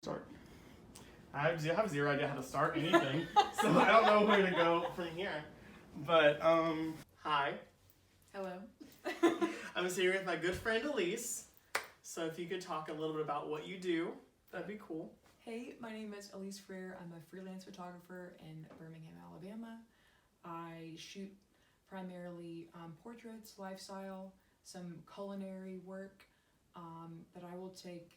Start. I have zero idea how to start anything, so I don't know where to go from here. But, hi. Hello. I'm here with my good friend Elise. So if you could talk a little bit about what you do, that'd be cool. Hey, my name is Elise Ferrer. I'm a freelance photographer in Birmingham, Alabama. I shoot primarily portraits, lifestyle, some culinary work, but I will take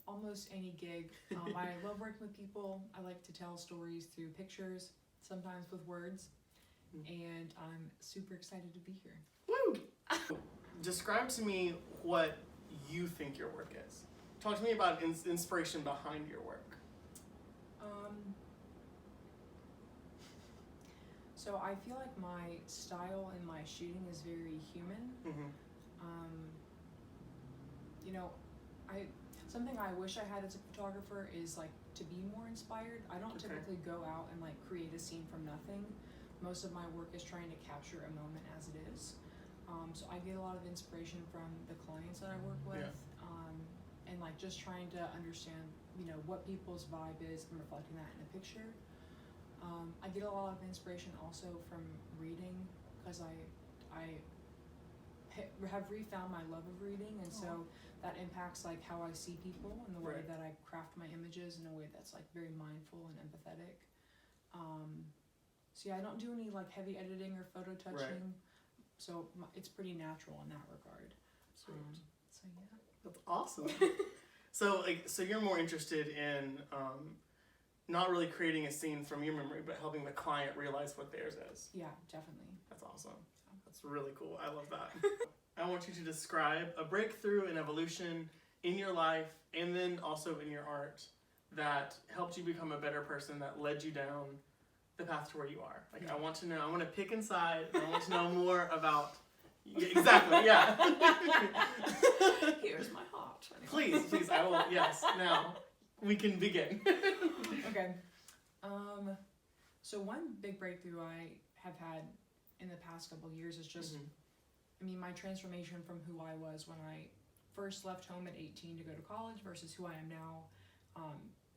almost any gig. I love working with people. I like to tell stories through pictures, sometimes with words, and I'm super excited to be here. Woo! Describe to me what you think your work is. Talk to me about inspiration behind your work. So I feel like my style and my shooting is very human. Mm-hmm. Something I wish I had as a photographer is like to be more inspired. I don't typically go out and like create a scene from nothing. Most of my work is trying to capture a moment as it is. So I get a lot of inspiration from the clients that I work with, and like just trying to understand, what people's vibe is and reflecting that in a picture. I get a lot of inspiration also from reading because I have refound my love of reading, and so that impacts like how I see people and the way that I craft my images in a way that's like very mindful and empathetic. So yeah, I don't do any like heavy editing or photo touching, so it's pretty natural in that regard. So yeah, that's awesome. So you're more interested in not really creating a scene from your memory, but helping the client realize what theirs is. Yeah, definitely. That's awesome. That's really cool. I love that. I want you to describe a breakthrough and evolution in your life and then also in your art that helped you become a better person, that led you down the path to where you are. Like, I want to know, I want to pick inside, and I want to know more about, exactly, yeah. Here's my heart. Please, I will, yes, now we can begin. Okay. So one big breakthrough I have had in the past couple of years is just, my transformation from who I was when I first left home at 18 to go to college versus who I am now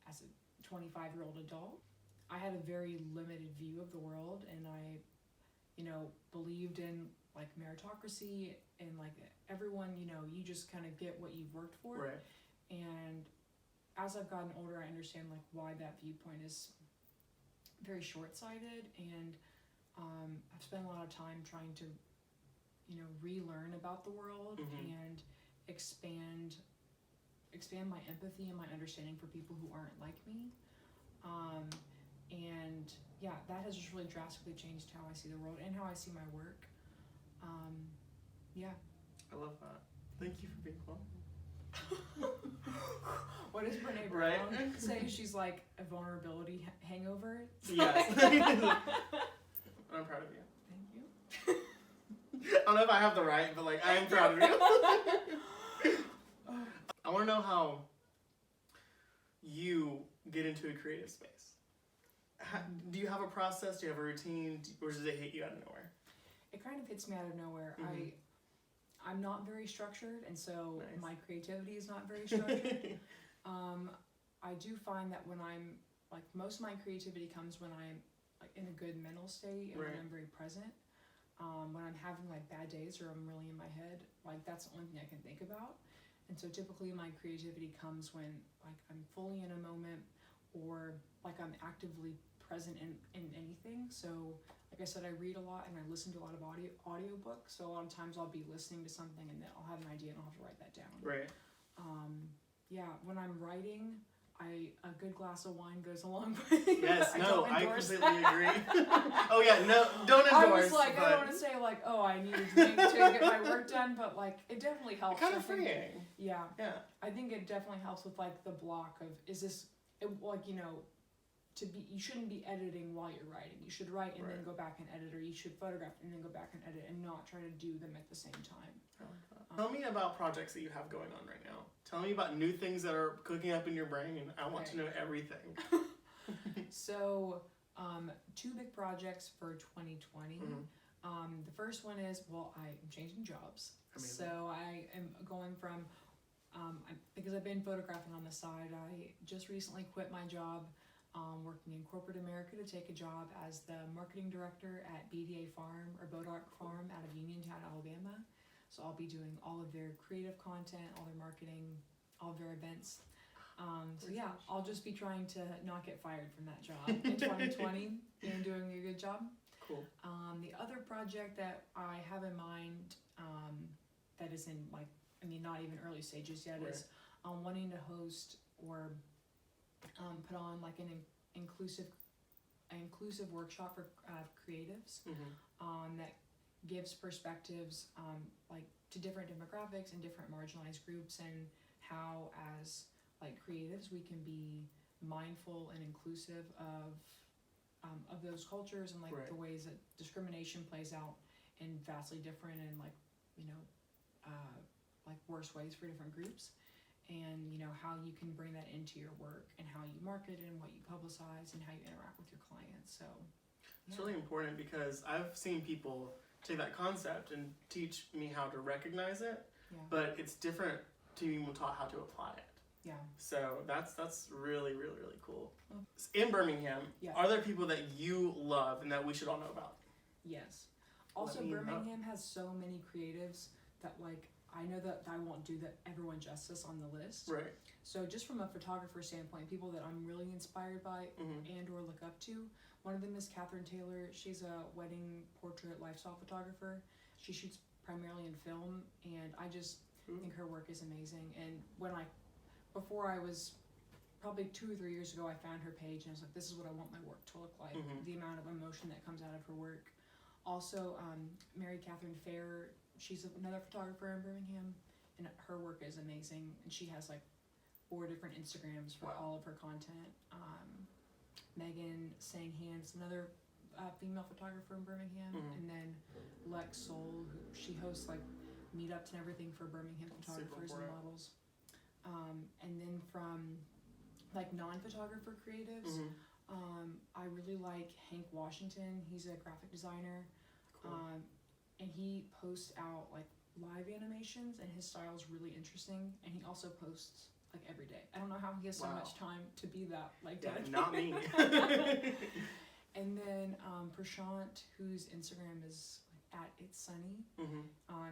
as a 25-year-old adult. I had a very limited view of the world, and I, believed in like meritocracy and like everyone, you just kind of get what you've worked for. Right. And as I've gotten older, I understand like why that viewpoint is very short-sighted, and I've spent a lot of time trying to relearn about the world and expand my empathy and my understanding for people who aren't like me. And yeah, that has just really drastically changed how I see the world and how I see my work. Yeah. I love that. Thank you for being calm. What does Brene Brown say? She's like a vulnerability hangover. Yes. I'm proud of you. Thank you. I don't know if I have the right, but like I am proud of you. I want to know how you get into a creative space. Do you have a process? Do you have a routine? Or does it hit you out of nowhere? It kind of hits me out of nowhere. I'm not very structured, and so my creativity is not very structured. I do find that when I'm like, most of my creativity comes when I'm like in a good mental state and when I'm very present. When I'm having like bad days or I'm really in my head, like that's the only thing I can think about. And so typically my creativity comes when like I'm fully in a moment, or like I'm actively present in anything. So like I said, I read a lot and I listen to a lot of audiobooks. So a lot of times I'll be listening to something and then I'll have an idea and I'll have to write that down. Right. Yeah, when I'm writing, a good glass of wine goes a long way. Yes, I completely agree. Oh yeah, no, don't endorse. I was like, I don't want to say like, oh, I need a drink to get my work done, but like, it definitely helps. Kind of freeing. Yeah. Yeah. I think it definitely helps with like the block of, is this, you shouldn't be editing while you're writing. You should write and then go back and edit, or you should photograph and then go back and edit, and not try to do them at the same time. Tell me about projects that you have going on right now. Tell me about new things that are cooking up in your brain. I want to know everything. So, 2 big projects for 2020. The first one is, I'm changing jobs. Amazing. So I am going from because I've been photographing on the side, I just recently quit my job working in corporate America to take a job as the marketing director at BDA Farm or Bodark Farm out of Uniontown, Alabama. So I'll be doing all of their creative content, all their marketing, all of their events. So yeah, I'll just be trying to not get fired from that job in 2020 and doing a good job. Cool. The other project that I have in mind that is in not even early stages yet is wanting to host or put on like an inclusive workshop for creatives that gives perspectives to different demographics and different marginalized groups, and how as creatives we can be mindful and inclusive of those cultures and the ways that discrimination plays out in vastly different and worse ways for different groups, and how you can bring that into your work and how you market and what you publicize and how you interact with your clients. So it's really important, because I've seen people take that concept and teach me how to recognize it, but it's different to being taught how to apply it. Yeah. So that's really, really, really cool. In Birmingham, Yeah. are there people that you love and that we should all know about? Yes. Also, Birmingham has so many creatives that I know that I won't do everyone justice on the list. Right. So just from a photographer standpoint, people that I'm really inspired by and or look up to, one of them is Catherine Taylor. She's a wedding portrait lifestyle photographer. She shoots primarily in film, and I just think her work is amazing. And before I was probably 2 or 3 years ago, I found her page and I was like, this is what I want my work to look like. The amount of emotion that comes out of her work. Also, Mary Catherine Ferrer, she's another photographer in Birmingham, and her work is amazing. And she has 4 different Instagrams for all of her content. Megan Sanghan is another female photographer in Birmingham, and then Lex Soul, who she hosts meetups and everything for Birmingham photographers and models. And then from non-photographer creatives, I really like Hank Washington. He's a graphic designer. Cool. And he posts out live animations, and his style is really interesting, and he also posts every day. I don't know how he has so much time to be that dedicated. Not me. And then Prashant, whose Instagram is at It's Sunny.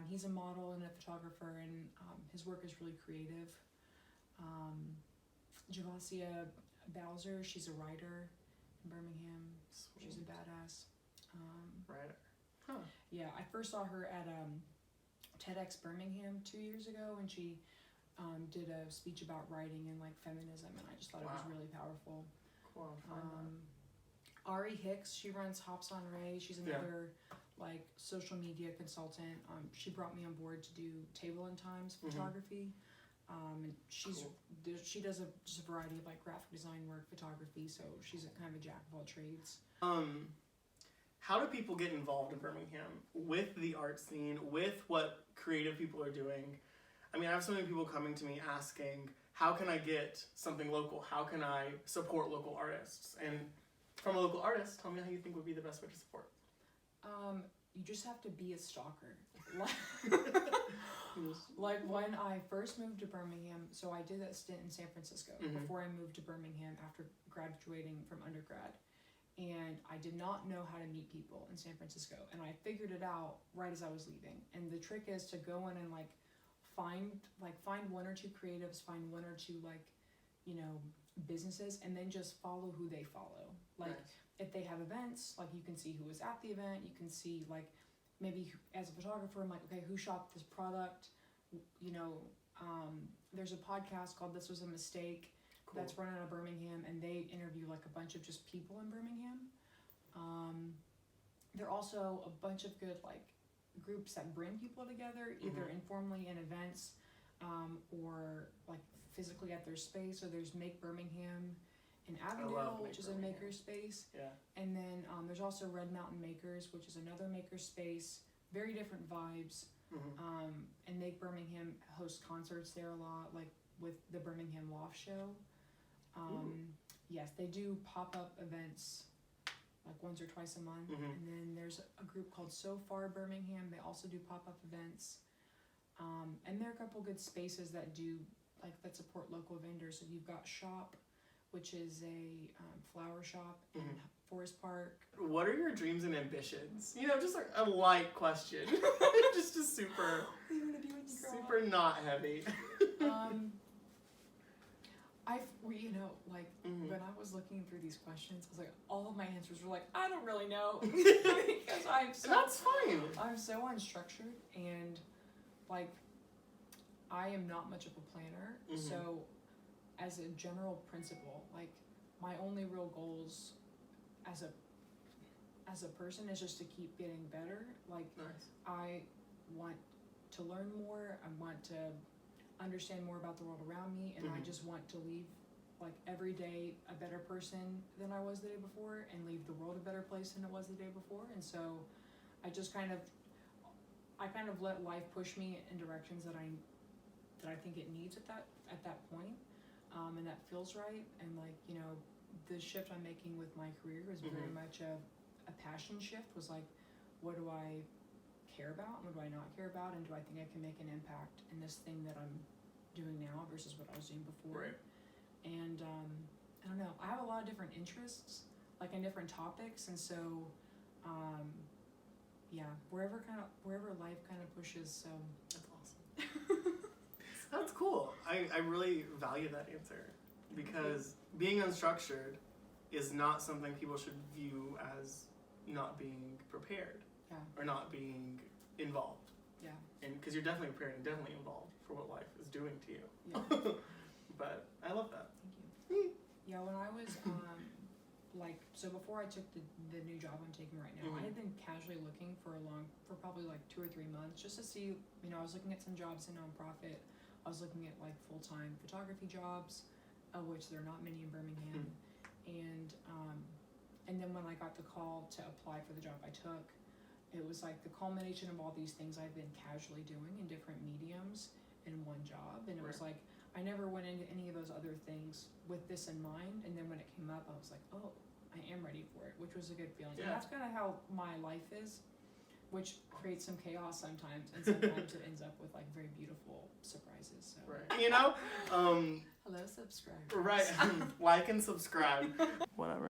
He's a model and a photographer, and his work is really creative. Javasia Bowser, she's a writer in Birmingham. Sweet. She's a badass. Writer. Huh. Yeah, I first saw her at TEDx Birmingham 2 years ago, and she did a speech about writing and feminism, and I just thought it was really powerful. Cool. Ari Hicks, she runs Hops on Ray. She's another social media consultant. She brought me on board to do table and times photography. And she does just a variety of graphic design work, photography, so she's a kind of a jack of all trades. How do people get involved in Birmingham with the art scene, with what creative people are doing? I mean, I have so many people coming to me asking, how can I get something local? How can I support local artists? And from a local artist, tell me how you think would be the best way to support. You just have to be a stalker. When I first moved to Birmingham, so I did that stint in San Francisco before I moved to Birmingham after graduating from undergrad. And I did not know how to meet people in San Francisco. And I figured it out right as I was leaving. And the trick is to go in and find 1 or 2 creatives, find 1 or 2 businesses, and then just follow who they follow. If they have events, you can see who was at the event. You can see maybe as a photographer, I'm okay, who shot this product? There's a podcast called This Was a Mistake. Cool. That's run out of Birmingham, and they interview a bunch of just people in Birmingham. There are also a bunch of good groups that bring people together, either informally in events, or physically at their space. So there's Make Birmingham in Avondale, which is a maker space. Yeah. And then there's also Red Mountain Makers, which is another maker space. Very different vibes. And Make Birmingham hosts concerts there a lot, with the Birmingham Loft Show. Yes, they do pop-up events once or twice a month. And then there's a group called So Far Birmingham. They also do pop-up events. And there are a couple good spaces that do, like, that support local vendors. So you've got Shop, which is a flower shop in Forest Park. What are your dreams and ambitions? You know, just like a light question. Just a super, super not heavy. When I was looking through these questions, I was like, all of my answers were like, I don't really know. Because that's fine. I'm so unstructured, and like, I am not much of a planner. So as a general principle, like, my only real goals as a person is just to keep getting better. Like, nice. I want to learn more. I want to understand more about the world around me, and I just want to leave, like, every day a better person than I was the day before, and leave the world a better place than it was the day before. And so I just kind of let life push me in directions that I think it needs at that point, and that feels right. And, like, you know, the shift I'm making with my career is very much a passion shift. Was like, what do I care about, and what do I not care about, and do I think I can make an impact in this thing that I'm doing now versus what I was doing before? Right. And I don't know, I have a lot of different interests, like, in different topics, and so wherever life kind of pushes. So that's awesome. That's cool. I really value that answer, because being unstructured is not something people should view as not being prepared. Yeah. Or not being involved. Yeah. And because you're definitely prepared and definitely involved for what life is doing to you. Yeah. But I love that. Thank you. Yeah, when I was so before I took the new job I'm taking right now, I had been casually looking for probably like 2 or 3 months, just to see, you know, I was looking at some jobs in nonprofit. I was looking at, like, full-time photography jobs, of which there are not many in Birmingham. And then when I got the call to apply for the job I took, it was like the culmination of all these things I've been casually doing in different mediums in one job. And it was like, I never went into any of those other things with this in mind. And then when it came up, I was like, oh, I am ready for it, which was a good feeling. Yeah. And that's kind of how my life is, which creates some chaos sometimes. And sometimes it ends up with, like, very beautiful surprises. So. Right. You know? Hello, subscribe. Right. Like and subscribe. Whatever.